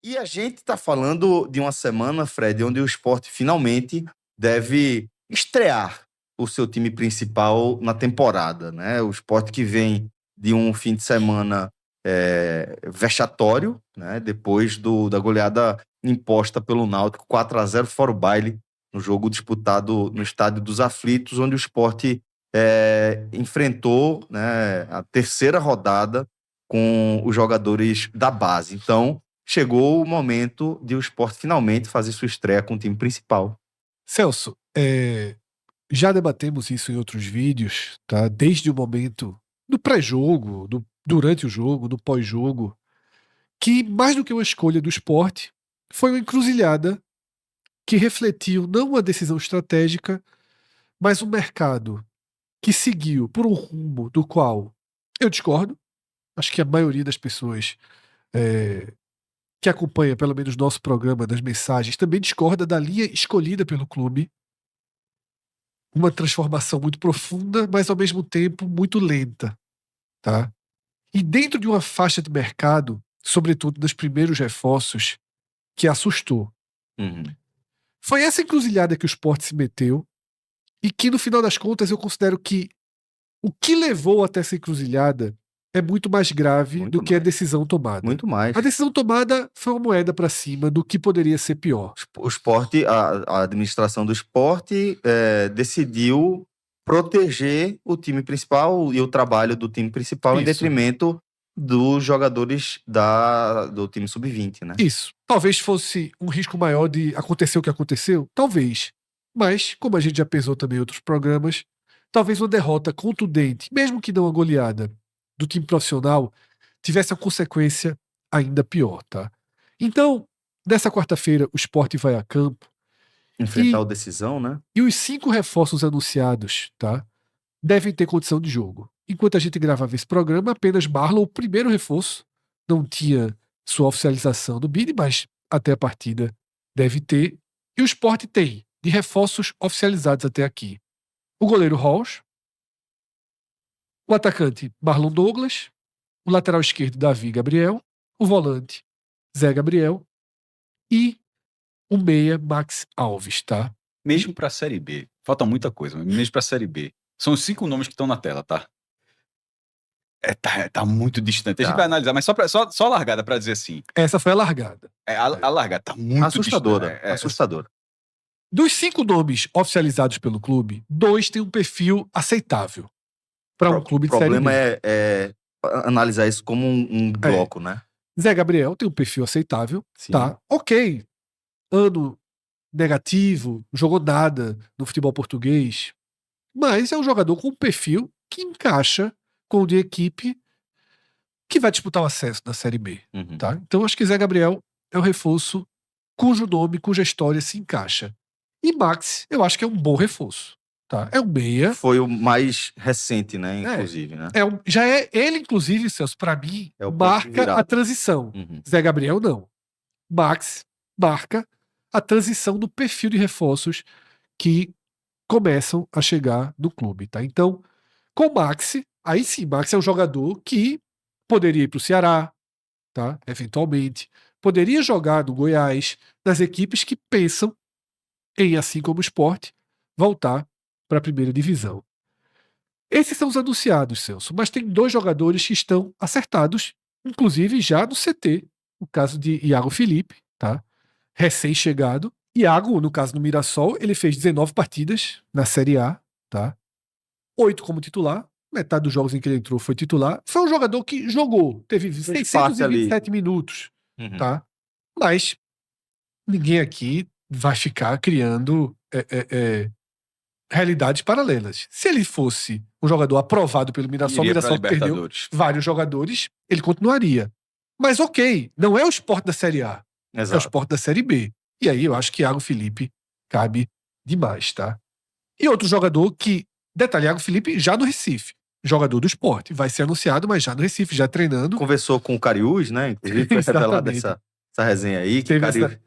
E a gente está falando de uma semana, Fred, onde o Sport finalmente deve estrear o seu time principal na temporada, né? O Sport que vem de um fim de semana vexatório, né? Depois da goleada imposta pelo Náutico 4-0 fora o baile, no jogo disputado no Estádio dos Aflitos, onde o Sport enfrentou, né, a terceira rodada com os jogadores da base. Então, chegou o momento de o Sport finalmente fazer sua estreia com o time principal. Celso, já debatemos isso em outros vídeos, tá? Desde o momento do pré-jogo, durante o jogo, do pós-jogo, que mais do que uma escolha do Sport, foi uma encruzilhada que refletiu não uma decisão estratégica, mas um mercado que seguiu por um rumo do qual eu discordo. Acho que a maioria das pessoas que acompanha pelo menos nosso programa das mensagens também discorda da linha escolhida pelo clube. Uma transformação muito profunda, mas ao mesmo tempo muito lenta, tá? E dentro de uma faixa de mercado, sobretudo dos primeiros reforços, que assustou. Uhum. Foi essa encruzilhada que o Sport se meteu e que, no final das contas, eu considero que o que levou até essa encruzilhada é muito mais grave do que a decisão tomada. Muito mais. A decisão tomada foi uma moeda para cima do que poderia ser pior. O Sport, a administração do Sport decidiu proteger o time principal e o trabalho do time principal em detrimento dos jogadores do time sub-20, né? Isso. Talvez fosse um risco maior de acontecer o que aconteceu? Talvez. Mas, como a gente já pesou também em outros programas, talvez uma derrota contundente, mesmo que não uma goleada, do time profissional, tivesse uma consequência ainda pior, tá? Então, nessa quarta-feira, o Sport vai a campo. Enfrentar o Decisão, né? E os 5 reforços anunciados, tá? Devem ter condição de jogo. Enquanto a gente gravava esse programa, apenas Marlon, o primeiro reforço, não tinha sua oficialização do BID, mas até a partida deve ter. E o Sport tem, de reforços oficializados até aqui, o goleiro Halls, o atacante Marlon Douglas, o lateral esquerdo Davi Gabriel, o volante Zé Gabriel e o meia Max Alves, tá? Mesmo pra Série B. Falta muita coisa, mas mesmo pra Série B. São os 5 nomes que estão na tela, tá? Tá muito distante. A gente vai analisar, mas só a largada pra dizer assim. Essa foi a largada. A largada tá muito assustadora. distante. Assustadora. Dos 5 nomes oficializados pelo clube, 2 têm um perfil aceitável para um clube de Série B. O problema é analisar isso como um bloco, né? Zé Gabriel tem um perfil aceitável, Sim. tá? Ok. Ano negativo, jogou nada no futebol português, mas é um jogador com um perfil que encaixa com o de equipe que vai disputar o acesso na Série B, tá? Então acho que Zé Gabriel é um reforço cujo nome, cuja história se encaixa. E Max, eu acho que é um bom reforço, tá? É um meia. Foi o mais recente, né? Inclusive, né? Já é ele, inclusive, Celso, pra mim, marca a transição. Zé Gabriel, não. Max marca a transição do perfil de reforços que começam a chegar no clube, tá? Então, com o Max, aí sim, Max é um jogador que poderia ir pro Ceará, tá? Eventualmente. Poderia jogar no Goiás, nas equipes que pensam em, assim como o Sport, voltar para a primeira divisão. Esses são os anunciados, Celso, mas tem 2 jogadores que estão acertados, inclusive já no CT. O caso de Iago Felipe, tá? Recém-chegado. Iago, no caso do Mirassol, ele fez 19 partidas na Série A, tá? 8 como titular. Metade dos jogos em que ele entrou foi titular. Foi um jogador que jogou, teve 627 minutos, tá? Mas ninguém aqui vai ficar criando realidades paralelas. Se ele fosse um jogador aprovado pelo Mirassol, o Mirassol perdeu vários jogadores, ele continuaria. Mas ok, não é o Sport da Série A. Exato. É o Sport da Série B. E aí eu acho que Iago Felipe cabe demais, tá? E outro jogador que, detalhe, Iago Felipe já no Recife. Jogador do Sport. Vai ser anunciado, mas já no Recife, já treinando. Conversou com o Cariús, né? Inclusive foi revelada essa resenha aí, que Cariús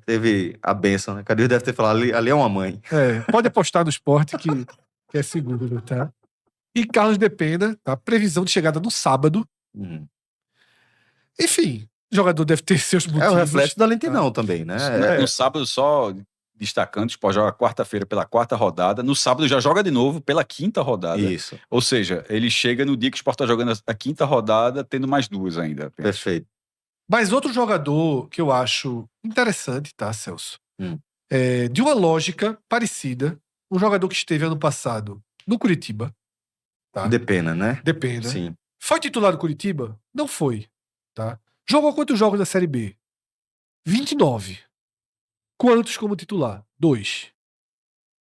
teve a bênção, né? Cariús deve ter falado, ali é uma mãe. Pode apostar no Sport que é seguro, tá? E Carlos Depena, tá? Previsão de chegada no sábado. Enfim, O jogador deve ter seus motivos. É o reflexo da lentidão também, né? No sábado, só destacando, o Sport joga quarta-feira pela 4ª rodada. No sábado já joga de novo pela 5ª rodada. Isso. Ou seja, ele chega no dia que o Sport tá jogando a 5ª rodada, tendo mais 2 ainda. Perfeito. Mas outro jogador que eu acho interessante, tá, Celso? De uma lógica parecida, um jogador que esteve ano passado no Curitiba. Tá? Depena, né? Depena. Sim. Foi titular do Curitiba? Não foi. Tá? Jogou quantos jogos da Série B? 29. Quantos como titular? 2.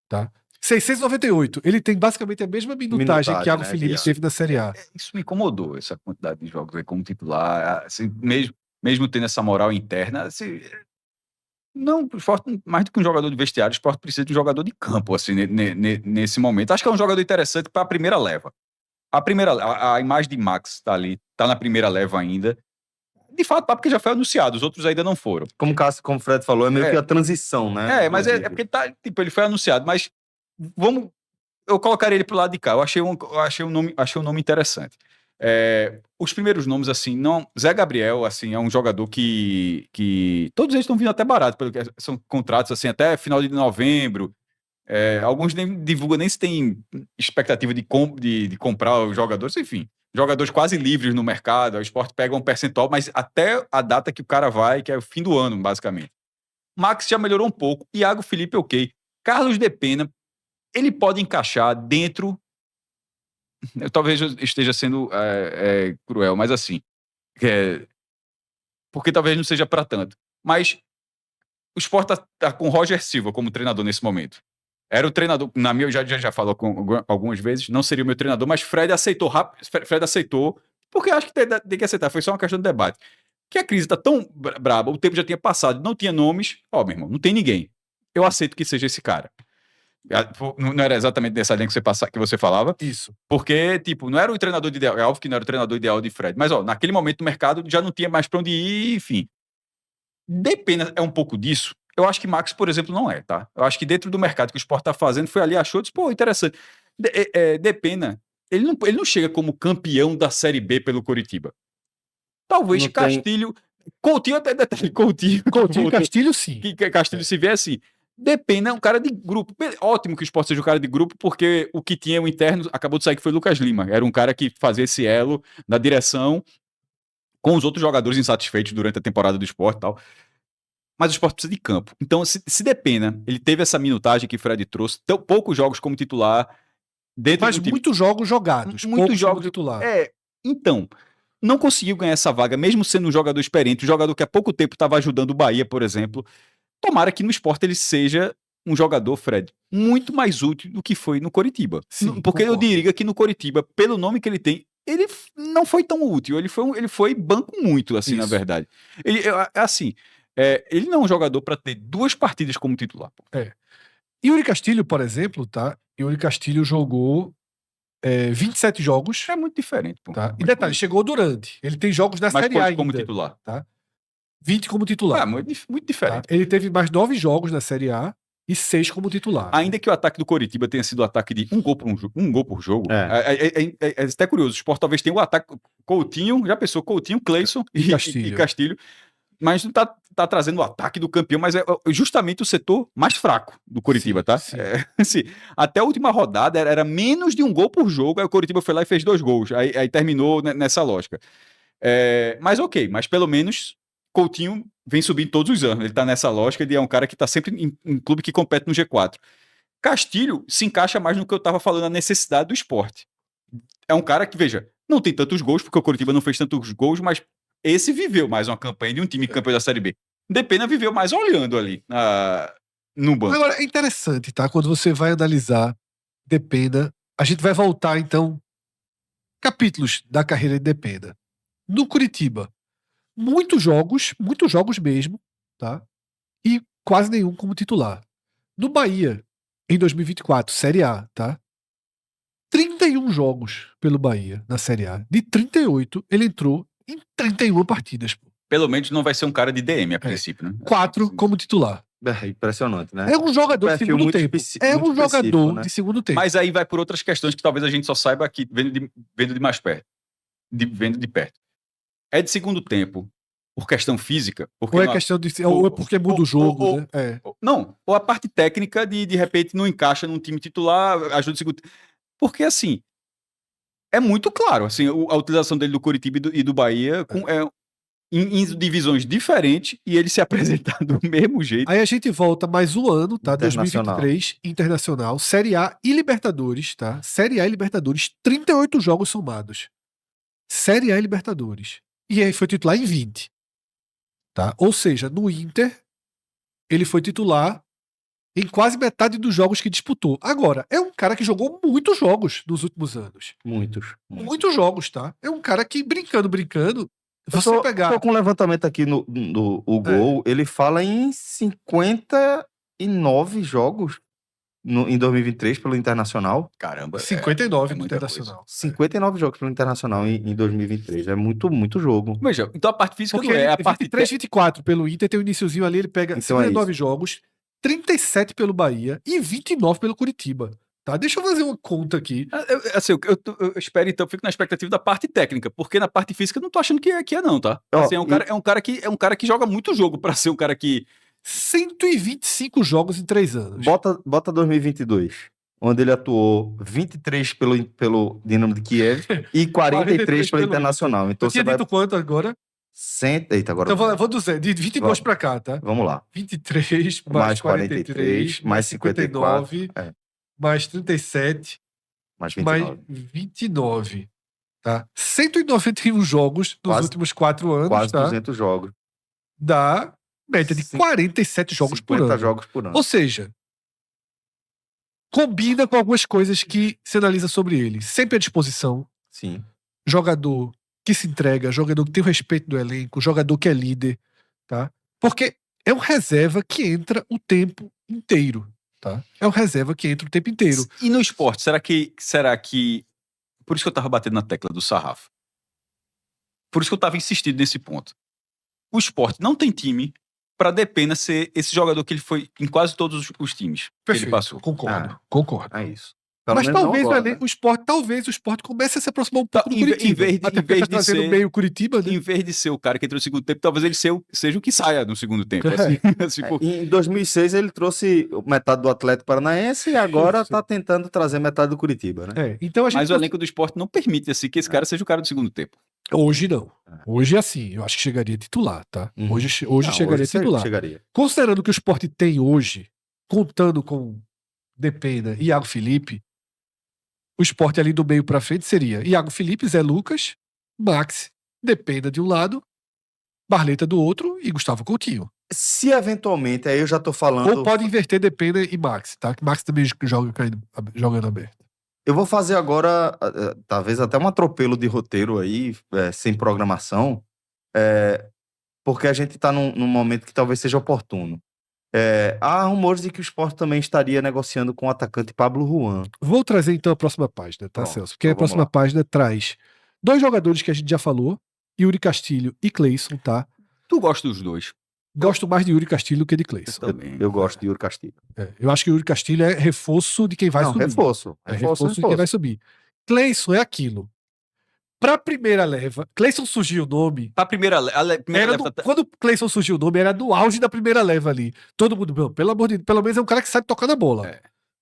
Tá? 698. Ele tem basicamente a mesma minutagem que Thiago Felipe teve na Série A. Isso me incomodou, essa quantidade de jogos aí como titular. Assim, mesmo tendo essa moral interna, assim, não, o Sport, mais do que um jogador de vestiário, o Sport precisa de um jogador de campo, assim, nesse momento. Acho que é um jogador interessante para a primeira leva. A imagem de Max tá ali, tá na primeira leva ainda. De fato, porque já foi anunciado, os outros ainda não foram. Como o Fred falou, é meio que a transição, né? Mas é porque tá, tipo, ele foi anunciado, mas eu colocaria ele pro lado de cá. Eu achei um nome interessante. Os primeiros nomes, assim, não. Zé Gabriel, assim, é um jogador que todos eles estão vindo até barato, pelo que são contratos, assim, até final de novembro. Alguns nem divulgam nem se tem expectativa de comprar os jogadores, enfim. Jogadores quase livres no mercado, o Sport pega um percentual, mas até a data que o cara vai, que é o fim do ano, basicamente. Max já melhorou um pouco, Iago Felipe, ok. Carlos Depena, ele pode encaixar dentro. Talvez eu esteja sendo cruel, mas assim. Porque talvez não seja para tanto. Mas o Sport tá com o Roger Silva como treinador nesse momento. Era o treinador, na minha, já falou algumas vezes, não seria o meu treinador, mas Fred aceitou rápido. Fred aceitou, porque acho que tem que aceitar, foi só uma questão de debate. Que a crise tá tão braba, o tempo já tinha passado, não tinha nomes. Meu irmão, não tem ninguém. Eu aceito que seja esse cara. Não era exatamente nessa linha que você falava. Isso. Porque, tipo, não era o treinador ideal. É óbvio que não era o treinador ideal de Fred. Mas, naquele momento do mercado já não tinha mais pra onde ir, enfim. Depena é um pouco disso. Eu acho que Max, por exemplo, não é, tá? Eu acho que dentro do mercado que o Sport tá fazendo, foi ali, achou, disse, pô, interessante. Depena, ele não chega como campeão da Série B pelo Coritiba. Talvez não Castilho... Tem... Coutinho até detalhe, Coutinho e Castilho, sim. Que Castilho se vier assim. Depena é um cara de grupo. Ótimo que o Sport seja um cara de grupo, porque o que tinha o interno acabou de sair que foi Lucas Lima. Era um cara que fazia esse elo na direção com os outros jogadores insatisfeitos durante a temporada do Sport e tal. Mas o Sport precisa de campo. Então, se Depena, ele teve essa minutagem que o Fred trouxe, poucos jogos como titular. Mas muitos jogos jogados. Muitos jogos titular. Então, não conseguiu ganhar essa vaga, mesmo sendo um jogador experiente, um jogador que há pouco tempo estava ajudando o Bahia, por exemplo. Tomara que no Sport ele seja um jogador, Fred, muito mais útil do que foi no Coritiba. Sim, porque eu diria que no Coritiba, pelo nome que ele tem, ele não foi tão útil. Ele foi banco muito, assim, na verdade. Ele não é um jogador para ter 2 partidas como titular. Yuri Castilho, por exemplo, tá? Yuri Castilho jogou 27 jogos. É muito diferente, pô. Tá? E detalhe, chegou durante. Ele tem jogos da Série A ainda. Como titular. Tá? 20 como titular. Muito diferente. Tá? Ele teve mais 9 jogos na Série A e 6 como titular. Ainda que o ataque do Coritiba tenha sido o ataque de um gol por jogo. É até curioso. O Sport talvez tenha o ataque Coutinho, já pensou, Coutinho, Cleison e Castilho. Mas não tá trazendo o ataque do campeão, mas é justamente o setor mais fraco do Coritiba, tá? Sim. Assim, até a última rodada era menos de um gol por jogo, aí o Coritiba foi lá e fez 2 gols. Aí terminou nessa lógica. Mas ok, mas pelo menos Coutinho vem subindo todos os anos. Ele tá nessa lógica, ele é um cara que tá sempre em clube que compete no G4. Castilho se encaixa mais no que eu tava falando, a necessidade do Sport. É um cara que, veja, não tem tantos gols, porque o Coritiba não fez tantos gols, mas esse viveu mais uma campanha de um time campeão da Série B. Depena viveu mais olhando ali no banco. Agora, é interessante, tá? Quando você vai analisar Depena, a gente vai voltar, então, capítulos da carreira de Depena. No Curitiba, muitos jogos mesmo, tá? E quase nenhum como titular. No Bahia, em 2024, Série A, tá? 31 jogos pelo Bahia na Série A. De 38, ele entrou em 31 partidas. Pô. Pelo menos não vai ser um cara de DM a princípio, né? 4 como titular. Impressionante, né? É um jogador de segundo tempo. É um jogador de segundo tempo. Mas aí vai por outras questões que talvez a gente só saiba aqui, vendo de mais perto. Vendo de perto. É de segundo tempo. por questão física. Porque ou é questão de. Ou é porque muda o jogo, né? Não, ou a parte técnica de repente não encaixa num time titular, ajuda o segundo. Porque assim, é muito claro, assim, a utilização dele do Coritiba e do Bahia em divisões diferentes e ele se apresentar do mesmo jeito. Aí a gente volta mais um ano, tá? 2023, Internacional, Série A e Libertadores, tá? Série A e Libertadores, 38 jogos somados. Série A e Libertadores. E aí foi titular em 20. Tá? Ou seja, no Inter, ele foi titular em quase metade dos jogos que disputou. Agora, é um cara que jogou muitos jogos nos últimos anos. Muitos jogos, tá? É um cara que, brincando, você pegar... Tô com um levantamento aqui no Gol, ele fala em 59 jogos em 2023 pelo Internacional. Caramba, 59 no Internacional. Coisa. 59 jogos pelo Internacional em 2023. É muito jogo. Veja, então a parte física porque não é a parte... 23, 24 pelo Inter, tem um iniciozinho ali, ele pega então 59 jogos, 37 pelo Bahia e 29 pelo Curitiba. Tá? Deixa eu fazer uma conta aqui. Eu espero, então, fico na expectativa da parte técnica, porque na parte física eu não tô achando que é não, tá? Assim, é um cara que joga muito jogo pra ser um cara que... 125 jogos em 3 anos. Bota 2022, onde ele atuou 23 pelo Dinamo de Kiev e 43 pelo Internacional. Então, eu tinha dito quanto agora? Eita, agora... Então vou do zero, de 22 pra cá, tá? Vamos lá. 23 mais 43 mais 59 mais 37 mais 29. Mais 29. Tá? 191 jogos nos últimos 4 anos. Quase tá? 200 jogos. Dá média de 47 jogos por ano. 50 jogos por ano. Ou seja, combina com algumas coisas que se analisa sobre ele. Sempre à disposição. Sim. Jogador que se entrega, jogador que tem o respeito do elenco, jogador que é líder. Tá? Porque é um reserva que entra o tempo inteiro. Tá? É um reserva que entra o tempo inteiro. E no esporte, será que... Por isso que eu tava batendo na tecla do sarrafo. Por isso que eu tava insistindo nesse ponto. O esporte não tem time para Depena ser esse jogador que ele foi em quase todos os times. Perfeito, que ele passou. Concordo. É isso. Mas talvez o esporte comece a se aproximar um pouco do Curitiba. Até porque tá trazendo meio Curitiba, né? Em vez de ser o cara que entrou no segundo tempo, talvez ele seja o que saia no segundo tempo. Em 2006 ele trouxe metade do Atlético Paranaense e agora tá tentando trazer metade do Curitiba, né? Então mas o elenco do esporte não permite assim, que esse cara seja o cara do segundo tempo. Hoje não. Hoje assim, eu acho que chegaria titular, tá? Hoje chegaria titular. Considerando que o esporte tem hoje, contando com Depena e Iago Felipe, o esporte ali do meio pra frente seria Iago Felipe, Zé Lucas, Max, Depena de um lado, Barleta do outro e Gustavo Coutinho. Se eventualmente, aí eu já tô falando... Ou pode inverter Depena e Max, tá? Que Max também joga jogando aberto. Eu vou fazer agora, talvez até um atropelo de roteiro aí, sem programação, porque a gente tá num momento que talvez seja oportuno. Há rumores de que o Sport também estaria negociando com o atacante Pablo Juan. Vou trazer então a próxima página, tá, Celso? Porque então a próxima página traz 2 jogadores que a gente já falou, Yuri Castilho e Cleison, tá? Tu gosta dos dois? Gosto mais de Yuri Castilho do que de Cleison. Eu gosto de Yuri Castilho. Eu acho que o Yuri Castilho é reforço de quem vai subir. Reforço de quem vai subir. Cleison é aquilo. Pra primeira leva, Cleison surgiu o nome. Pra primeira leva. Quando Cleison surgiu o nome, era no auge da primeira leva ali. Todo mundo, pelo amor de Deus, pelo menos é um cara que sabe tocar na bola.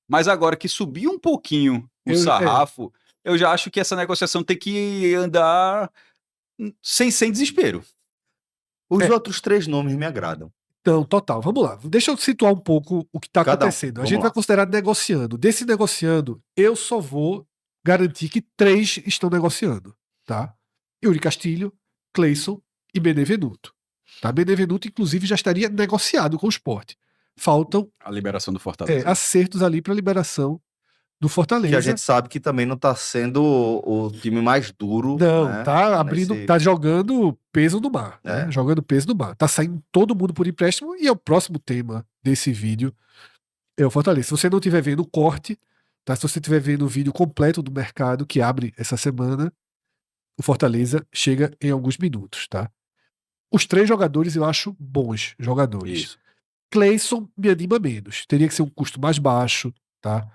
Mas agora que subiu um pouquinho o sarrafo, eu já acho que essa negociação tem que andar sem desespero. Os outros 3 nomes me agradam. Então, total. Vamos lá. Deixa eu situar um pouco o que tá acontecendo. A gente vai considerar negociando. Desse negociando, eu só vou garantir que 3 estão negociando. Tá? Yuri Castilho, Cleison e Benevenuto. Tá? Benevenuto, inclusive, já estaria negociado com o Sport. Faltam a liberação do Fortaleza. Acertos ali para a liberação do Fortaleza. Que a gente sabe que também não tá sendo o time mais duro. Não, né? Tá abrindo, tá jogando peso no mar. Né? Jogando peso no mar. Tá saindo todo mundo por empréstimo e é o próximo tema desse vídeo. É o Fortaleza. Se você não estiver vendo o corte, tá? Se você estiver vendo o vídeo completo do mercado que abre essa semana, o Fortaleza chega em alguns minutos, tá? Os 3 jogadores eu acho bons jogadores. Isso. Cleison me anima menos. Teria que ser um custo mais baixo, tá?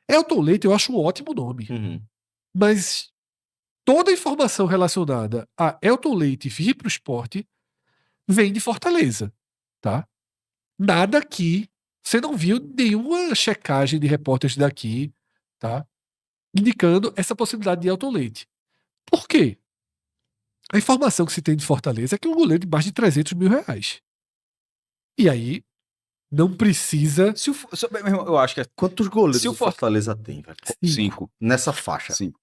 Elton Leite eu acho um ótimo nome. Mas toda a informação relacionada a Elton Leite vir para o esporte vem de Fortaleza, tá? Nada aqui, você não viu nenhuma checagem de repórteres daqui, tá? Indicando essa possibilidade de Elton Leite. Por quê? A informação que se tem de Fortaleza é que é um goleiro de mais de 300 mil reais. E aí, não precisa... Eu acho que... Quantos goleiros o Fortaleza tem, velho? 5. Nessa faixa. 5.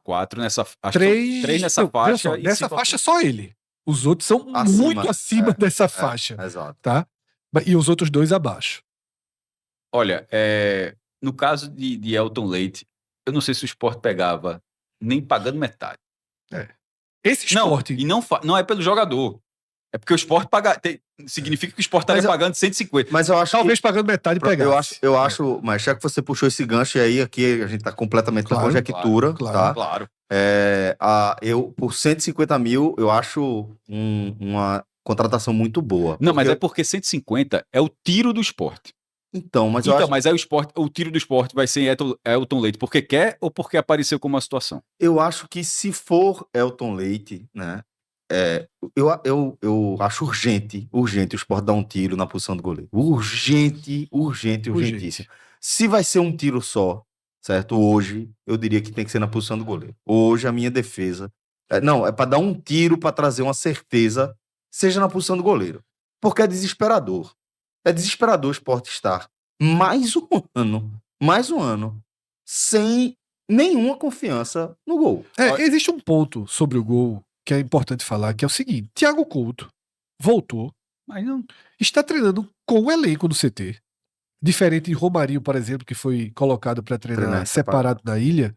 4 nessa faixa. 3 nessa faixa. Só, nessa faixa só ele. Os outros são muito acima dessa faixa. Exato. Tá? E os outros 2 abaixo. Olha, no caso de Elton Leite, eu não sei se o Sport pegava nem pagando metade. Esse Sport... Não é pelo jogador. É porque o Sport paga... significa que o Sport estaria pagando 150. Mas eu acho talvez pagando metade pegasse. Eu acho, mas já que você puxou esse gancho, e aí aqui a gente tá completamente na conjectura, tá? Claro. Eu, por 150 mil, eu acho uma contratação muito boa. Não, mas é porque 150 é o tiro do Sport. Então, mas mas aí o tiro do Sport vai ser Elton Leite porque quer ou porque apareceu como uma situação? Eu acho que se for Elton Leite, né? Eu acho urgente o Sport dar um tiro na posição do goleiro. Urgentíssimo. Se vai ser um tiro só, certo? Hoje, eu diria que tem que ser na posição do goleiro. Hoje, a minha defesa... é para dar um tiro, para trazer uma certeza, seja na posição do goleiro. Porque é desesperador. É desesperador o Sport estar mais um ano, sem nenhuma confiança no gol. Existe um ponto sobre o gol que é importante falar, que é o seguinte: Thiago Couto voltou, mas não está treinando com o elenco do CT. Diferente de Romarinho, por exemplo, que foi colocado para treinar separado na ilha.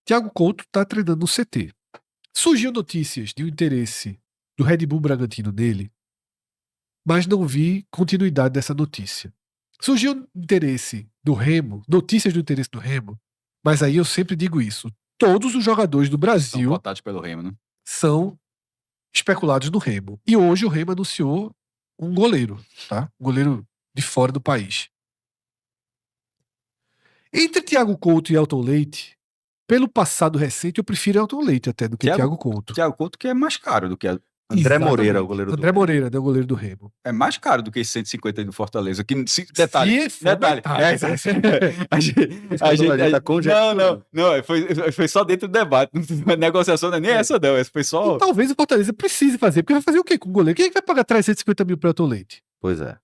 Thiago Couto está treinando no CT. Surgiu notícias de um interesse do Red Bull Bragantino nele, mas não vi continuidade dessa notícia. Surgiu interesse do Remo, notícias do interesse do Remo, mas aí eu sempre digo isso: todos os jogadores do Brasil são cotados pelo Remo, né? São especulados no Remo. E hoje o Remo anunciou um goleiro, tá? Um goleiro de fora do país. Entre Thiago Couto e Elton Leite, pelo passado recente, eu prefiro Elton Leite até do que Thiago Couto. Thiago Couto que é mais caro do que André Moreira, o goleiro do André Moreira, né, o goleiro do Remo. É mais caro do que esse 150 aí do Fortaleza. Detalhe. A gente tá conjecturando. Não, foi só dentro do debate. A negociação não é nem essa, não. Foi só... E talvez o Fortaleza precise fazer, porque vai fazer o quê com o goleiro? Quem é que vai pagar 350 mil para Elton Leite? Pois é.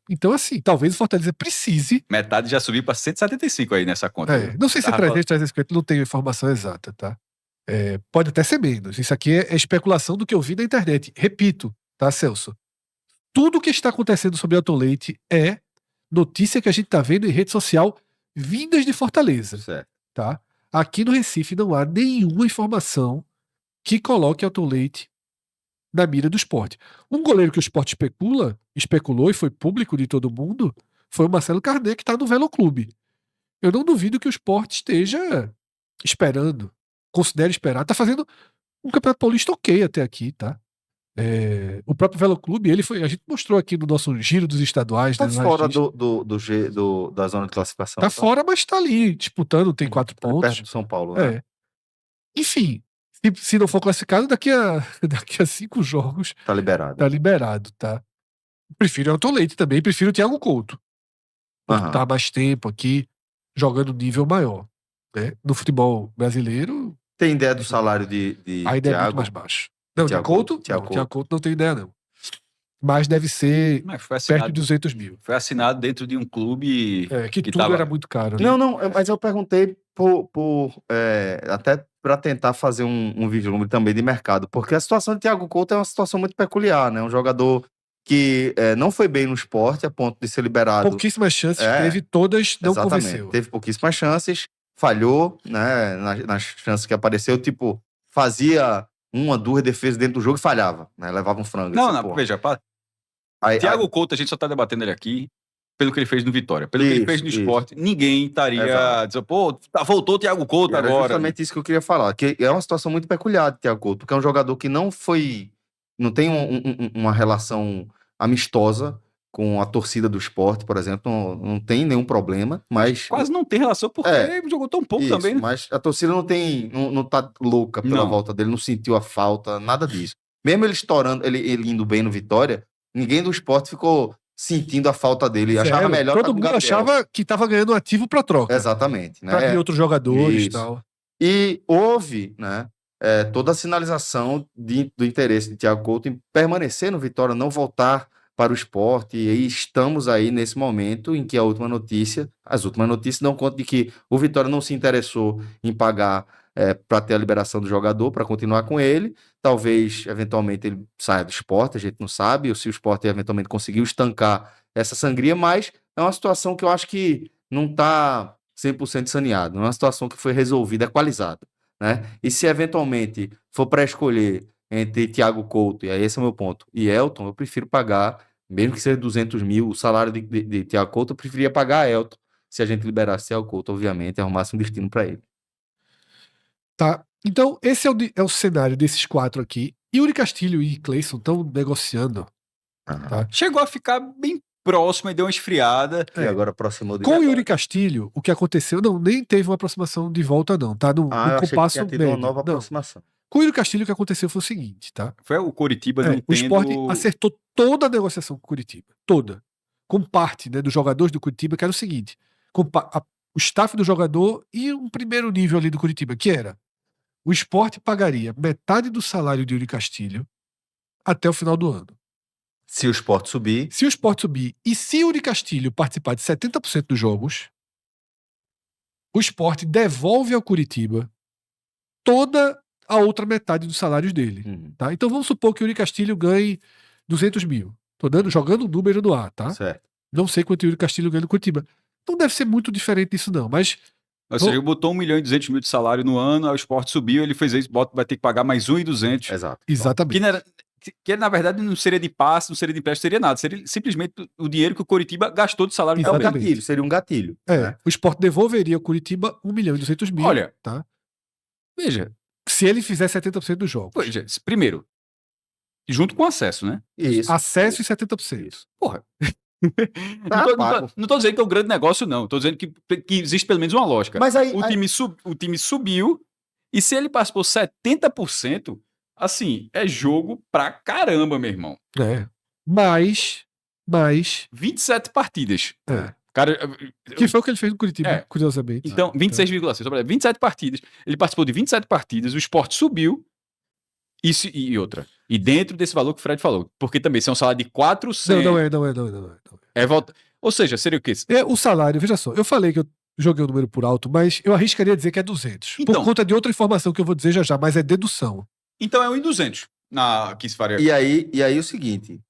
Então, assim, talvez o Fortaleza precise... Metade já subiu para 175 aí nessa conta. Não sei se é 300, 350, não tenho informação exata, tá? Pode até ser menos. Isso aqui é especulação do que eu vi na internet. Repito, tá, Celso? Tudo o que está acontecendo sobre Elton Leite é notícia que a gente tá vendo em rede social vindas de Fortaleza. Certo. Tá? Aqui no Recife não há nenhuma informação que coloque Elton Leite na mira do Sport. Um goleiro que o Sport especulou e foi público de todo mundo foi o Marcelo Carné, que está no Velo Clube. Eu não duvido que o Sport esteja considere esperar. Tá fazendo um Campeonato Paulista ok até aqui, tá? O próprio Velo Clube, a gente mostrou aqui no nosso giro dos estaduais. Tá fora da zona de classificação. Tá fora, mas tá ali, disputando, tem 4 pontos. Perto do São Paulo, né? Enfim, se não for classificado, daqui a 5 jogos... Tá liberado. Tá liberado, tá? Prefiro o Elton Leite também, prefiro o Thiago Couto. Por estar há mais tempo aqui, jogando nível maior. Né? No futebol brasileiro... Tem ideia do salário de a ideia Thiago? É muito mais baixo. Não, de Couto? Thiago Couto não tenho ideia, não. Mas deve ser perto de 200 mil. Foi assinado dentro de um clube... que tudo era muito caro. Né? Não, mas eu perguntei até para tentar fazer um vislumbre também de mercado, porque a situação de Thiago Couto é uma situação muito peculiar, né? Um jogador que não foi bem no Sport a ponto de ser liberado. Pouquíssimas chances, teve todas, não exatamente, convenceu. Teve pouquíssimas chances, falhou, né? Nas chances que apareceu, tipo, fazia 1, 2 defesas dentro do jogo e falhava, né? Levava um frango. Veja, Thiago Couto, a gente só tá debatendo ele aqui pelo que ele fez no Vitória. Pelo que ele fez no Sport, ninguém estaria dizendo, voltou o Thiago Couto agora. É justamente isso que eu queria falar, que é uma situação muito peculiar de Thiago Couto, porque é um jogador que não tem uma relação amistosa com a torcida do Sport, por exemplo, não tem nenhum problema, mas... Quase não tem relação, porque ele jogou tão pouco também, né? Mas a torcida não tá louca pela volta dele, não sentiu a falta, nada disso. mesmo ele estourando, ele indo bem no Vitória, ninguém do Sport ficou sentindo a falta dele. Sério? Achava melhor Todo mundo achava que estava ganhando um ativo para troca. Exatamente. Né? Para vir outros jogadores e tal. E houve, né, toda a sinalização do interesse de Thiago Couto em permanecer no Vitória, não voltar para o Sport, e aí estamos aí nesse momento em que as últimas notícias dão conta de que o Vitória não se interessou em pagar para ter a liberação do jogador, para continuar com ele. Talvez, eventualmente, ele saia do Sport, a gente não sabe, ou se o Sport eventualmente conseguiu estancar essa sangria, mas é uma situação que eu acho que não está 100% saneada, não é uma situação que foi resolvida, equalizada, né? E se eventualmente for para escolher entre Thiago Couto, e aí esse é o meu ponto, e Elton, eu prefiro pagar, mesmo que seja 200 mil, o salário de Thiago Couto, eu preferia pagar a Elton, se a gente liberasse Thiago Couto, obviamente, e arrumasse um destino para ele. Tá, então esse é o cenário desses 4 aqui. Yuri Castilho e Cleison estão negociando. Tá? Chegou a ficar bem próximo e deu uma esfriada. E agora aproximou de Com o Yuri Castilho, o que aconteceu, não, nem teve uma aproximação de volta não, tá? No compasso médio. Uma nova aproximação. Com o Yuri Castilho, o que aconteceu foi o seguinte, tá? Foi o Coritiba não O Sport acertou toda a negociação com o Coritiba. Toda. Com parte, né, dos jogadores do Coritiba, que era o seguinte. O staff do jogador e um primeiro nível ali do Coritiba, que era: o Sport pagaria metade do salário de Yuri Castilho até o final do ano. Se o Sport subir. Se o Sport subir e se o Yuri Castilho participar de 70% dos jogos, o Sport devolve ao Coritiba toda a outra metade dos salários dele. Tá? Então vamos supor que o Yuri Castilho ganhe 200 mil. Tô jogando o número no ar, tá? Certo. Não sei quanto o Yuri Castilho ganha no Curitiba. Não deve ser muito diferente disso, não, mas... Ou seja, ele botou 1.200.000 de salário no ano, aí o Sport subiu, ele fez isso, vai ter que pagar mais 1.200. Exato. Exatamente. Que na verdade não seria de passe, não seria de empréstimo, seria nada. Seria simplesmente o dinheiro que o Coritiba gastou de salário. Seria um gatilho. Né? O Sport devolveria ao Curitiba 1.200.000. Olha, tá? Veja. Se ele fizer 70% dos jogos. Veja, primeiro, junto com acesso, né? Isso. Acesso e 70%. Isso. Porra. Não tô dizendo que é um grande negócio, não. Tô dizendo que existe pelo menos uma lógica. Mas aí, o time subiu, e se ele participou 70%, assim, é jogo pra caramba, meu irmão. Mas 27 partidas. Cara, que foi o que ele fez no Curitiba, curiosamente. Então, 26,6. 27 partidas. Ele participou de 27 partidas, o Sport subiu. Isso e outra. E dentro desse valor que o Fred falou. Porque também, se é um salário de 400... Não é. Volta... Ou seja, seria o quê? O salário, veja só, eu falei que eu joguei o número por alto, mas eu arriscaria dizer que é 200. Então, por conta de outra informação que eu vou dizer já, mas é dedução. Então é 1.200 que se faria. E aí o seguinte,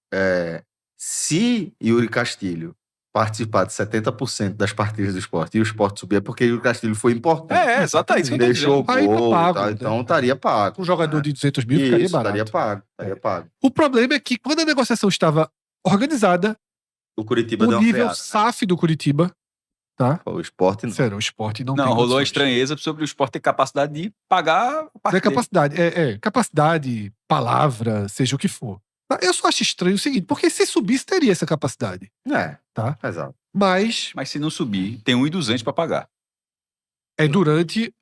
se Yuri Castilho participar de 70% das partidas do Sport e o Sport subir, é porque Yuri Castilho foi importante. Exatamente. Deixou o gol, pago, tá? Então estaria pago. Um jogador de 200 mil ficaria barato. Estaria pago. O problema é que quando a negociação estava organizada, o Curitiba deu o nível SAF do Curitiba, tá? O Sport não. Sério, o Sport não tem rolou a estranheza sobre o Sport ter capacidade de pagar a parte capacidade, capacidade, palavra, seja o que for. Eu só acho estranho o seguinte, porque se subisse, teria essa capacidade. Tá? Exato. Mas se não subir, tem 1.200 para pagar. Durante.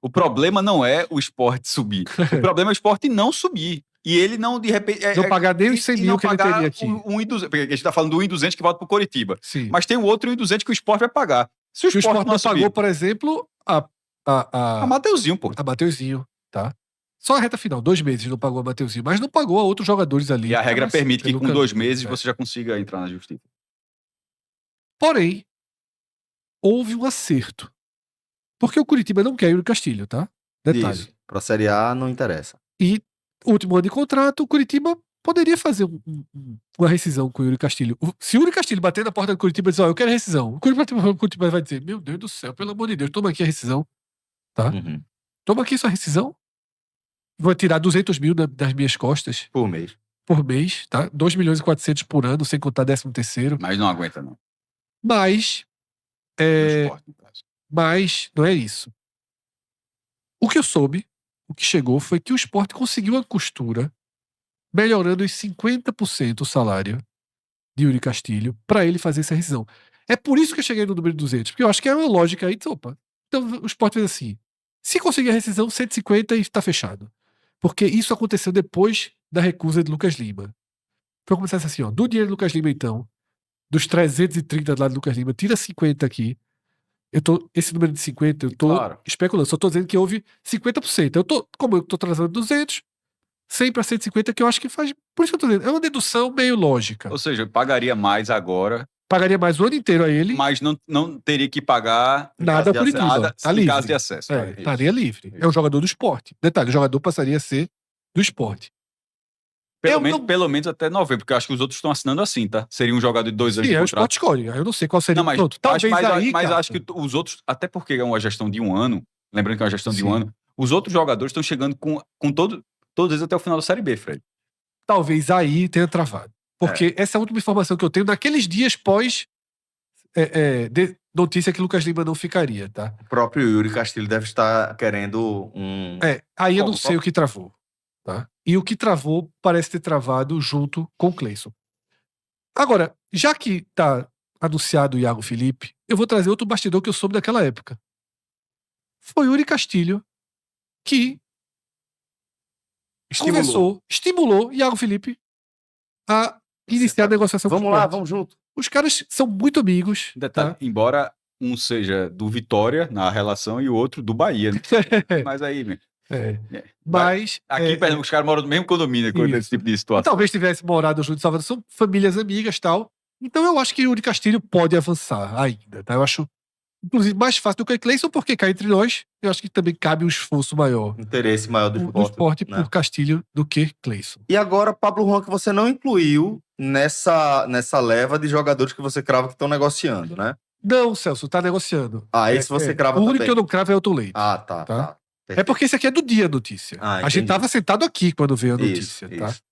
O problema não é o Sport subir. O problema é o Sport não subir. E ele não, de repente... não pagar nem os 100 mil que ele teria aqui. 1.200, porque a gente tá falando do 1.200 que volta pro Coritiba. Sim. Mas tem o outro 1.200 que o Sport vai pagar. Se o Sport não pagou, por exemplo, a Mateuzinho, pô. A Mateuzinho, tá? Só a reta final, 2 meses não pagou a Mateuzinho, mas não pagou a outros jogadores ali. E a regra permite que com 2 meses você já consiga entrar na justiça. Porém, houve um acerto. Porque o Curitiba não quer Yuri Castilho, tá? Detalhe. Isso. Pra Série A não interessa. E último ano de contrato, o Curitiba poderia fazer uma rescisão com o Yuri Castilho. Se o Yuri Castilho bater na porta do Curitiba e dizer, eu quero rescisão, o Curitiba vai dizer, meu Deus do céu, pelo amor de Deus, toma aqui a rescisão. Tá? Toma aqui sua rescisão. Vou tirar 200 mil das minhas costas. Por mês. Por mês, tá? 2.400.000 por ano, sem contar 13º. Mas não aguenta, não. Mas não é isso. O que eu soube, o que chegou foi que o Sport conseguiu uma costura melhorando em 50% o salário de Yuri Castilho para ele fazer essa rescisão. É por isso que eu cheguei no número 200, porque eu acho que é uma lógica aí. Opa. Então o Sport fez assim, se conseguir a rescisão, 150 e está fechado. Porque isso aconteceu depois da recusa de Lucas Lima. Foi começar assim, ó, do dinheiro do Lucas Lima, então, dos 330 do lado do Lucas Lima, tira 50 aqui. Esse número de 50, eu tô especulando, só tô dizendo que houve 50%. Como eu tô trazendo 200, 100 para 150, que eu acho que faz. Por isso que eu tô dizendo, é uma dedução meio lógica. Ou seja, pagaria mais agora. Pagaria mais o ano inteiro a ele. Mas não teria que pagar nada por nada tá em livre. caso de acesso. Estaria livre. É um jogador do esporte. Detalhe, o jogador passaria a ser do esporte. Pelo menos até novembro, porque eu acho que os outros estão assinando assim, tá? Seria um jogador de 2 anos de contrato. contrato. Sport escolhe. Eu não sei qual seria. Mas, pronto. Talvez mas acho que os outros, até porque é uma gestão de um ano, lembrando que é uma gestão de um ano, os outros jogadores estão chegando com todos eles até o final da Série B, Fred. Talvez aí tenha travado. Porque essa é a última informação que eu tenho naqueles dias pós notícia que Lucas Lima não ficaria, tá? O próprio Yuri Castilho deve estar querendo um... Aí eu não sei o que travou, tá? E o que travou parece ter travado junto com o Cleison. Agora, já que tá anunciado o Iago Felipe, eu vou trazer outro bastidor que eu soube daquela época. Foi Yuri Castilho que estimulou Iago Felipe a iniciar a negociação com o Sport. Vamos junto. Os caras são muito amigos. Detalhe, tá? Embora um seja do Vitória na relação e o outro do Bahia. Né? Mas aí, Mas aqui em os caras moram no mesmo condomínio com esse tipo de situação. Talvez tivesse morado junto de Salvador, são famílias amigas e tal. Então eu acho que o Yuri Castilho pode avançar ainda, tá? Eu acho, inclusive, mais fácil do que o Cleison, porque cá entre nós, eu acho que também cabe um esforço maior. Interesse maior do esporte por Castilho do que Cleison. E agora, Pablo Juan, que você não incluiu nessa leva de jogadores que você crava que estão negociando, né? Não, Celso, tá negociando. Esse você crava também. O único que eu não cravo é o Elton Leite. Tá. É porque esse aqui é do dia a notícia. A gente tava sentado aqui quando veio a notícia, tá? Isso.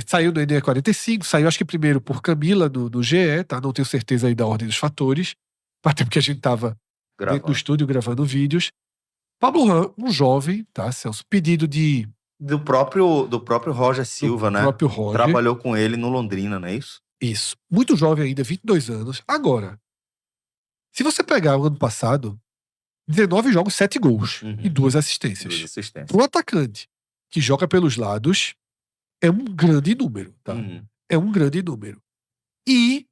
Saiu no NE45, saiu acho que primeiro por Camila do GE, tá? Não tenho certeza aí da ordem dos fatores, até porque a gente tava dentro do estúdio gravando vídeos. Pablo Juan, um jovem, tá, Celso? Pedido do próprio Roger Silva, né? Próprio Roger. Trabalhou com ele no Londrina, não é isso? Isso. Muito jovem ainda, 22 anos. Agora, se você pegar o ano passado, 19 jogos, 7 gols e 2 assistências. Para um atacante que joga pelos lados, é um grande número, tá? É um grande número. E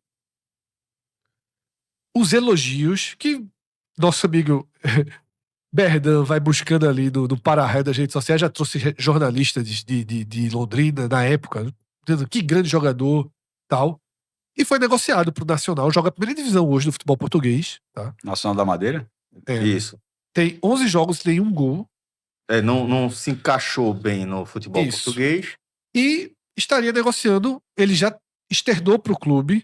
os elogios que nosso amigo Berdan vai buscando ali no para-ré das redes sociais, já trouxe jornalistas de Londrina na época, dizendo que grande jogador, tal. E foi negociado pro Nacional, joga a primeira divisão hoje do futebol português, tá? Nacional da Madeira? Isso. Tem 11 jogos, tem 1 gol. Não se encaixou bem no futebol português. E estaria negociando, ele já externou pro clube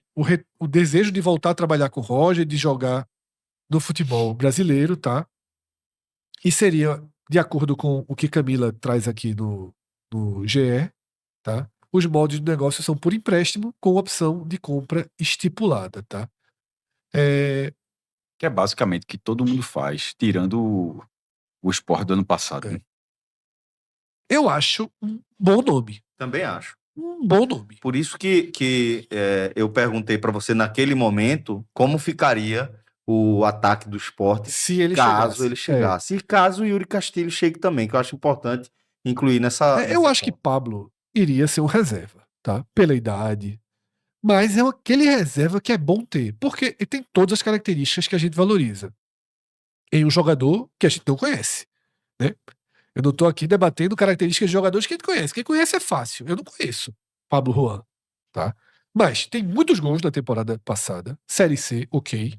o desejo de voltar a trabalhar com o Roger, de jogar no futebol brasileiro, tá? E seria, de acordo com o que Camila traz aqui no GE, tá? Os moldes do negócio são por empréstimo com opção de compra estipulada, tá? Que é basicamente o que todo mundo faz, tirando o Sport do ano passado. Né? Eu acho um bom nome. Também acho. Um bom nome. Por isso que eu perguntei para você naquele momento como ficaria o ataque do Sport caso ele chegasse. E caso o Yuri Castilho chegue também, que eu acho importante incluir nessa... eu acho que Pablo iria ser um reserva, tá? Pela idade. Mas é aquele reserva que é bom ter, porque ele tem todas as características que a gente valoriza em um jogador que a gente não conhece, né? Eu não tô aqui debatendo características de jogadores que a gente conhece. Quem conhece é fácil. Eu não conheço Pablo Juan, tá? Mas tem muitos gols na temporada passada. Série C, ok.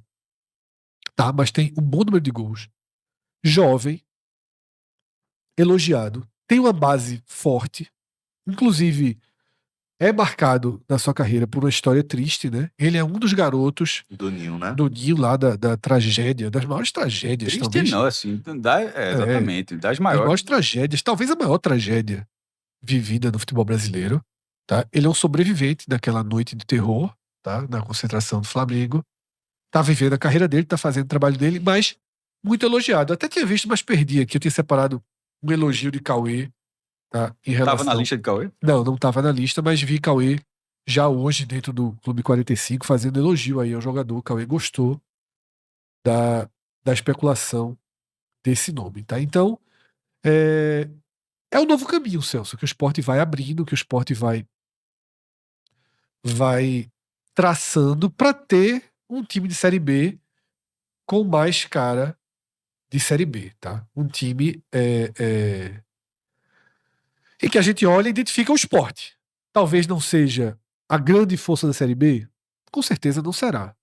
Tá? Mas tem um bom número de gols. Jovem. Elogiado. Tem uma base forte. Inclusive, é marcado na sua carreira por uma história triste, né? Ele é um dos garotos do Ninho, né? Do Ninho lá da tragédia, das maiores tragédias, triste talvez. Não, assim, exatamente, das maiores tragédias, talvez a maior tragédia vivida no futebol brasileiro, tá? Ele é um sobrevivente daquela noite de terror, tá? Na concentração do Flamengo. Tá vivendo a carreira dele, tá fazendo o trabalho dele, mas muito elogiado. Eu até tinha visto, mas perdi aqui. Eu tinha separado um elogio de Cauê. Tá, em relação... Tava na lista de Cauê? Não tava na lista, mas vi Cauê já hoje dentro do Clube 45 fazendo elogio aí ao jogador. Cauê gostou da especulação desse nome, tá? Então, é É o novo caminho, Celso, que o Sport vai abrindo, que o Sport vai traçando para ter um time de Série B com mais cara de Série B, tá? Um time em que a gente olha e identifica o Sport. Talvez não seja a grande força da Série B, com certeza não será.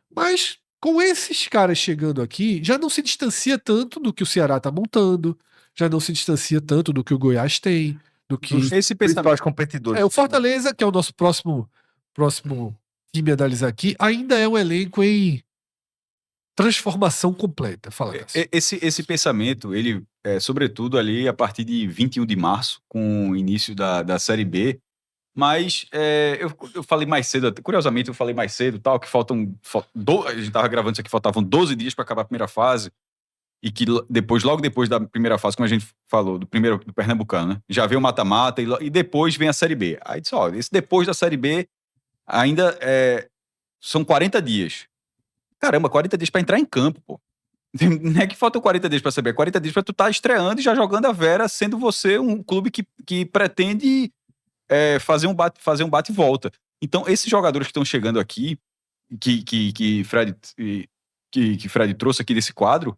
Mas com esses caras chegando aqui, já não se distancia tanto do que o Ceará tá montando, já não se distancia tanto do que o Goiás tem, do que esse principais competidores. O Fortaleza, que é o nosso próximo time a analisar aqui, ainda é um elenco em transformação completa. Fala, Cássio. Esse pensamento, ele sobretudo ali a partir de 21 de março, com o início da Série B, mas eu falei mais cedo, curiosamente eu falei mais cedo, tal, que a gente estava gravando isso aqui, faltavam 12 dias para acabar a primeira fase, e que logo depois da primeira fase, como a gente falou, do Pernambucano, né? Já veio o mata-mata e depois vem a Série B. Aí disse, esse depois da Série B ainda são 40 dias. Caramba, 40 dias para entrar em campo, pô. Não é que faltam 40 dias para saber, 40 dias para tu estar estreando e já jogando a Vera, sendo você um clube que pretende fazer um bate e volta. Então, esses jogadores que estão chegando aqui, que Fred trouxe aqui desse quadro,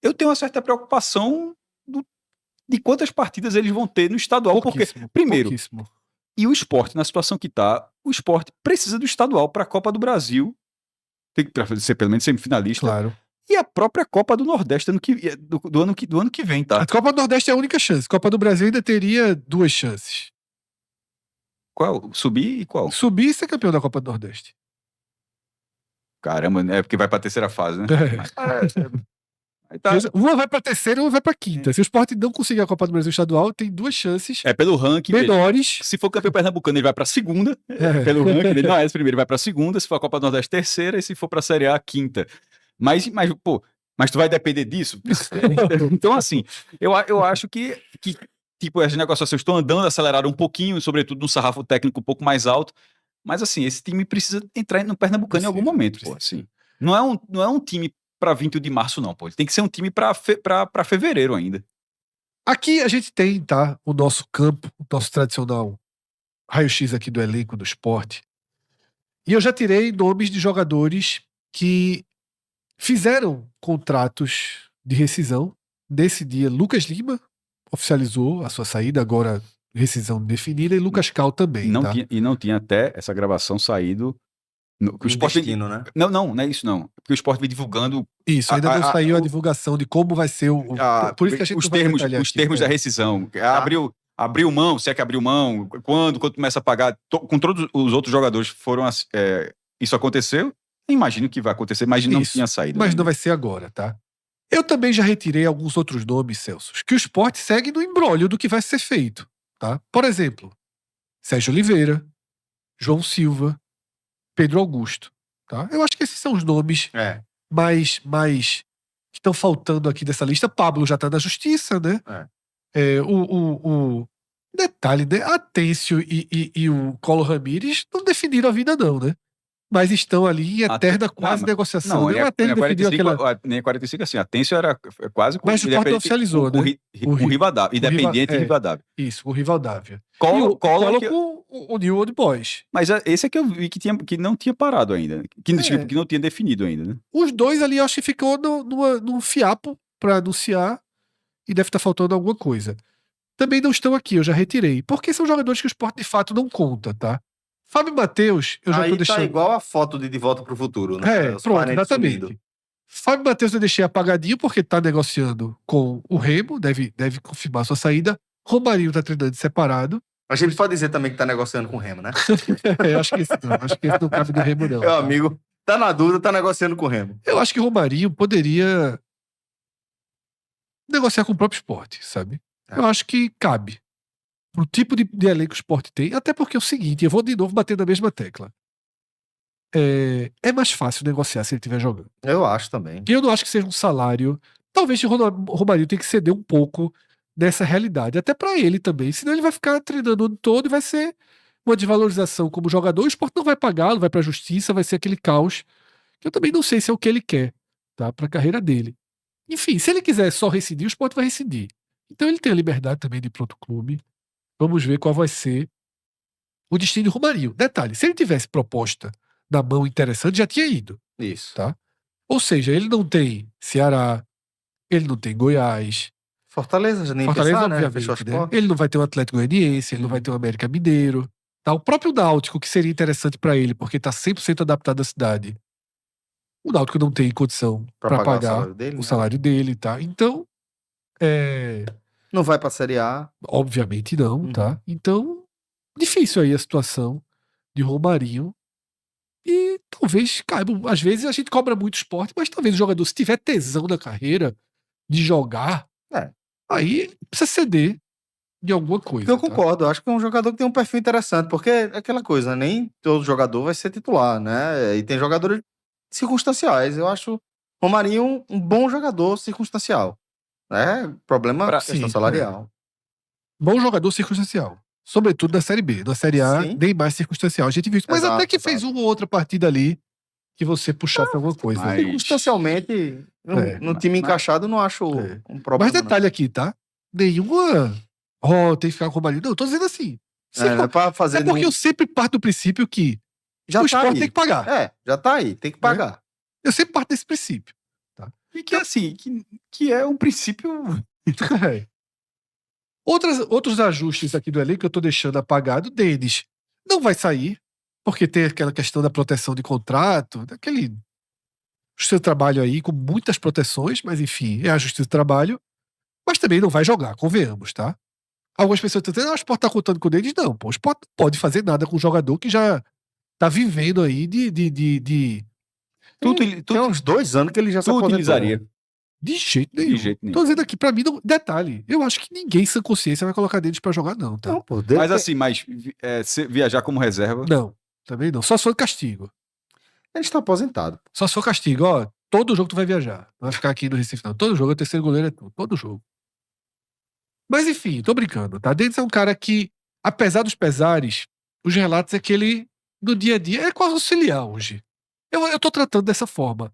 eu tenho uma certa preocupação de quantas partidas eles vão ter no estadual, porque, primeiro, e o Sport, na situação que está, o Sport precisa do estadual para a Copa do Brasil, tem que ser pelo menos semifinalista. Claro. E a própria Copa do Nordeste do ano que vem, tá? A Copa do Nordeste é a única chance. A Copa do Brasil ainda teria 2 chances. Qual? Subir e qual? Subir e ser campeão da Copa do Nordeste. Caramba, porque vai pra terceira fase, né? Uma vai pra terceira e uma vai pra quinta. Se o Sport não conseguir a Copa do Brasil estadual, tem 2 chances. Pelo ranking menores. Se for campeão pernambucano, ele vai pra segunda. Pelo ranking, ele não é esse primeiro, ele vai pra segunda. Se for a Copa do Nordeste, terceira. E se for pra Série A, quinta. Mas tu vai depender disso? Então, assim, eu acho que tipo, as negociações estão andando, aceleraram um pouquinho, sobretudo no sarrafo técnico um pouco mais alto. Mas, assim, esse time precisa entrar no Pernambucano em algum momento, pô, assim. Não é um time para 20 de março, não, pô. Ele tem que ser um time para fevereiro ainda. Aqui a gente tem, tá, o nosso campo, o nosso tradicional raio-x aqui do elenco do Sport. E eu já tirei nomes de jogadores que fizeram contratos de rescisão. Nesse dia, Lucas Lima oficializou a sua saída, agora rescisão definida, e Lucas Cal também. Não tinha até essa gravação saído. O Sport destino, né? Não é isso, não. Porque o Sport vem divulgando. Isso, ainda não saiu a divulgação de como vai ser por isso que a gente os termos da rescisão. Abriu mão, se é que abriu mão, quando começa a pagar. Com todos os outros jogadores foram. Isso aconteceu. Eu imagino que vai acontecer, mas não tinha saído. Mas não vai ser agora, tá? Eu também já retirei alguns outros nomes, Celso, que o Sport segue no imbróglio do que vai ser feito, tá? Por exemplo, Sérgio Oliveira, João Silva, Pedro Augusto, tá? Eu acho que esses são os nomes mais que estão faltando aqui dessa lista. Pablo já tá na justiça, né? O detalhe, né? Atêncio e o Colo Ramírez não definiram a vida não, né? Mas estão ali em eterna quase negociação. Não, nem 45, assim, a Atêncio era quase... Mas o Sport oficializou, né? O Rivadavia, Independiente e Rivadavia. Isso, o Rivadavia. Colo com o New Old Boys. Mas esse é que eu vi que não tinha parado ainda. Que não tinha definido ainda, né? Os dois ali, eu acho que ficou num fiapo pra anunciar e deve estar faltando alguma coisa. Também não estão aqui, eu já retirei. Porque são jogadores que o Sport de fato não conta, tá? Fábio Matheus, eu já tô deixando... Tá igual a foto de Volta pro Futuro, né? Pronto, exatamente. Sumindo. Fábio Matheus eu deixei apagadinho porque tá negociando com o Remo, deve confirmar sua saída. Romarinho tá treinando separado. A gente pode dizer também que tá negociando com o Remo, né? Acho que esse não cabe do Remo, não. Meu amigo, tá na dúvida, tá negociando com o Remo. Eu acho que o Romarinho poderia negociar com o próprio Sport, sabe? Eu acho que cabe. Pro tipo de elenco que o Sport tem, até porque é o seguinte, eu vou de novo bater na mesma tecla. É mais fácil negociar se ele estiver jogando. Eu acho também. E eu não acho que seja um salário. Talvez o Romarinho tenha que ceder um pouco dessa realidade, até pra ele também. Senão ele vai ficar treinando o ano todo e vai ser uma desvalorização como jogador. O Sport não vai pagá-lo, vai pra justiça, vai ser aquele caos. Eu também não sei se é o que ele quer, tá? Pra carreira dele. Enfim, se ele quiser só rescindir, o Sport vai rescindir. Então ele tem a liberdade também de ir para outro clube. Vamos ver qual vai ser o destino de Romarinho. Detalhe, se ele tivesse proposta na mão interessante, já tinha ido. Isso. Tá? Ou seja, ele não tem Ceará, ele não tem Goiás. Fortaleza, já nem Fortaleza, pensar, obviamente, Fechou as né? portas. Ele não vai ter um Atlético Goianiense, ele não vai ter um América Mineiro. Tá? O próprio Náutico, que seria interessante para ele, porque tá 100% adaptado à cidade. O Náutico não tem condição para pagar o salário dele, tá? Então, não vai pra Série A. Obviamente não, tá? Então, difícil aí a situação de Romarinho. E talvez caiba. Às vezes a gente cobra muito esporte, mas talvez o jogador, se tiver tesão na carreira de jogar, aí precisa ceder de alguma coisa. Eu concordo, acho que é um jogador que tem um perfil interessante, porque é aquela coisa, nem todo jogador vai ser titular, né? E tem jogadores circunstanciais. Eu acho Romarinho um bom jogador circunstancial. Problema questão salarial. Bom jogador circunstancial. Sobretudo na Série B. Na Série A, nem mais circunstancial. A gente viu isso. Mas até que fez uma ou outra partida ali que você puxou pra alguma coisa. Mas... Circunstancialmente, no time encaixado, não acho um problema. Mas detalhe aqui, tá? Nenhuma... tem que ficar com o Romarinho. Não, eu tô dizendo assim. Fazer porque eu sempre parto do princípio que o esporte tem que pagar. Já tá aí, tem que pagar. Eu sempre parto desse princípio. Tá? E que assim, que é um princípio... Outros ajustes aqui do elenco que eu tô deixando apagado. Denis não vai sair, porque tem aquela questão da proteção de contrato, o seu trabalho aí com muitas proteções, mas enfim, é ajuste de trabalho. Mas também não vai jogar, convenhamos, tá? Algumas pessoas estão dizendo, o Sport tá contando com o Denis. Não, o Sport não pode fazer nada com um jogador que já tá vivendo aí Tem uns 2 anos que ele já se aposentou. Utilizaria. De jeito nenhum. Tô dizendo aqui, pra mim, detalhe, eu acho que ninguém sem consciência vai colocar Denis pra jogar, não, tá? Não, mas assim, viajar como reserva... Não, também não. Só se for castigo. Ele está aposentado. Só se for castigo, todo jogo tu vai viajar. Não vai ficar aqui no Recife, não. Todo jogo, o terceiro goleiro é tu. Todo jogo. Mas enfim, tô brincando, tá? Denis é um cara que, apesar dos pesares, os relatos é que ele, no dia a dia, é quase auxiliar hoje. Eu tô tratando dessa forma.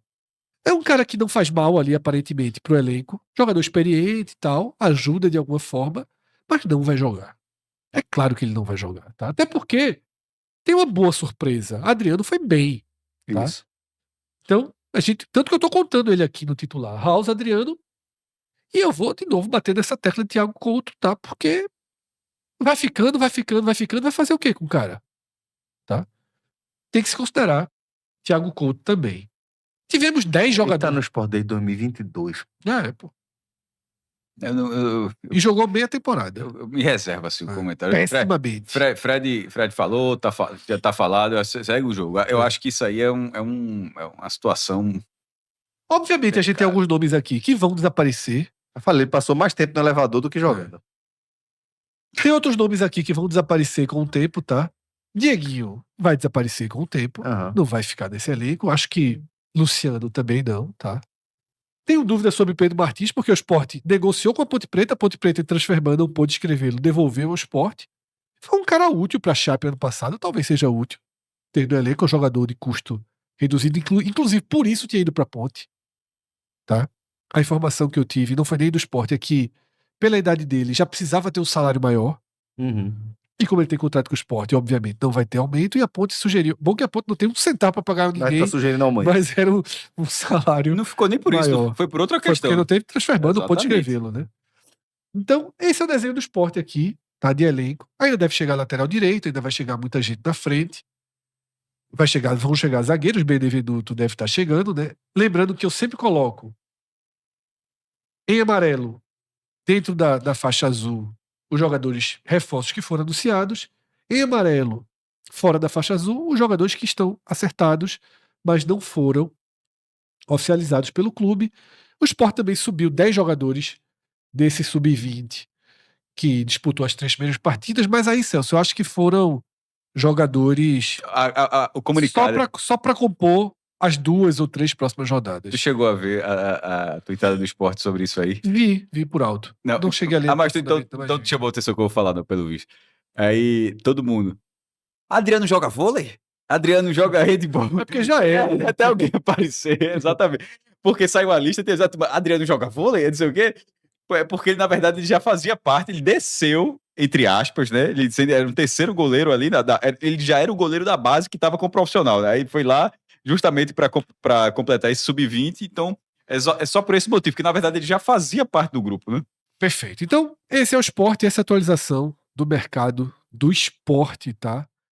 É um cara que não faz mal ali, aparentemente, pro elenco. Jogador experiente e tal, ajuda de alguma forma, mas não vai jogar. É claro que ele não vai jogar, tá? Até porque tem uma boa surpresa. Adriano foi bem, tá? Isso. Então, tanto que eu tô contando ele aqui no titular. Raul, Adriano, e eu vou de novo bater nessa tecla de Thiago Couto, tá? Porque vai ficando, vai fazer o quê com o cara? Tá? Tem que se considerar Thiago Couto também. Tivemos 10 jogadores. Ele tá no Sport desde 2022. Pô. E jogou meia temporada. Eu me reservo assim o comentário. Pessimamente. Fred falou, já tá falado, segue o jogo. Eu acho que isso aí é uma situação... Obviamente a gente tem alguns nomes aqui que vão desaparecer. Eu falei, ele passou mais tempo no elevador do que jogando. Tem outros nomes aqui que vão desaparecer com o tempo, tá? Dieguinho vai desaparecer com o tempo. Não vai ficar nesse elenco. Acho que Luciano também não, tá? Tenho dúvida sobre Pedro Martins, porque o Sport negociou com a Ponte Preta em transferbando, não pôde escrevê-lo, devolveu ao Sport. Foi um cara útil pra Chape ano passado, talvez seja útil. Ter no elenco um jogador de custo reduzido, inclusive por isso tinha ido pra Ponte. Tá? A informação que eu tive não foi nem do Sport, é que pela idade dele já precisava ter um salário maior. E como ele tem contrato com o Sport, obviamente não vai ter aumento, e a Ponte sugeriu. Bom que a Ponte não tem um centavo pra pagar ninguém. Tá sugerindo aumento. Mas era um salário. Não ficou nem por maior. Isso, foi por outra questão. Foi porque não teve transferbando, não pôde escrevê-lo, né? Então, esse é o desenho do Sport aqui, tá? De elenco. Ainda deve chegar lateral direito, ainda vai chegar muita gente na frente. Vão chegar zagueiros, Benevenuto deve estar chegando, né? Lembrando que eu sempre coloco em amarelo, dentro da faixa azul, os jogadores reforços que foram anunciados. Em amarelo, fora da faixa azul, os jogadores que estão acertados, mas não foram oficializados pelo clube. O Sport também subiu 10 jogadores desse sub-20 que disputou as 3 primeiras partidas, mas aí, Celso, eu acho que foram jogadores o comunicado só para compor as 2 ou 3 próximas rodadas. Tu chegou a ver a tweetada do Sport sobre isso aí? Vi por alto. Não cheguei a ler. Mas então te chamou a atenção que eu vou falar, não, pelo visto. Aí, todo mundo. Adriano joga vôlei? Adriano joga handball? É porque já é. Até alguém aparecer, exatamente. Porque saiu a lista, tem Adriano joga vôlei? Não sei o quê. É porque, na verdade, ele já fazia parte, ele desceu, entre aspas, né? Ele era um terceiro goleiro ali, ele já era o goleiro da base que estava com o profissional, né? Aí foi lá justamente para completar esse sub-20, então é só por esse motivo, que na verdade ele já fazia parte do grupo, né? Perfeito. Então, esse é o esporte, essa atualização do mercado do esporte, tá?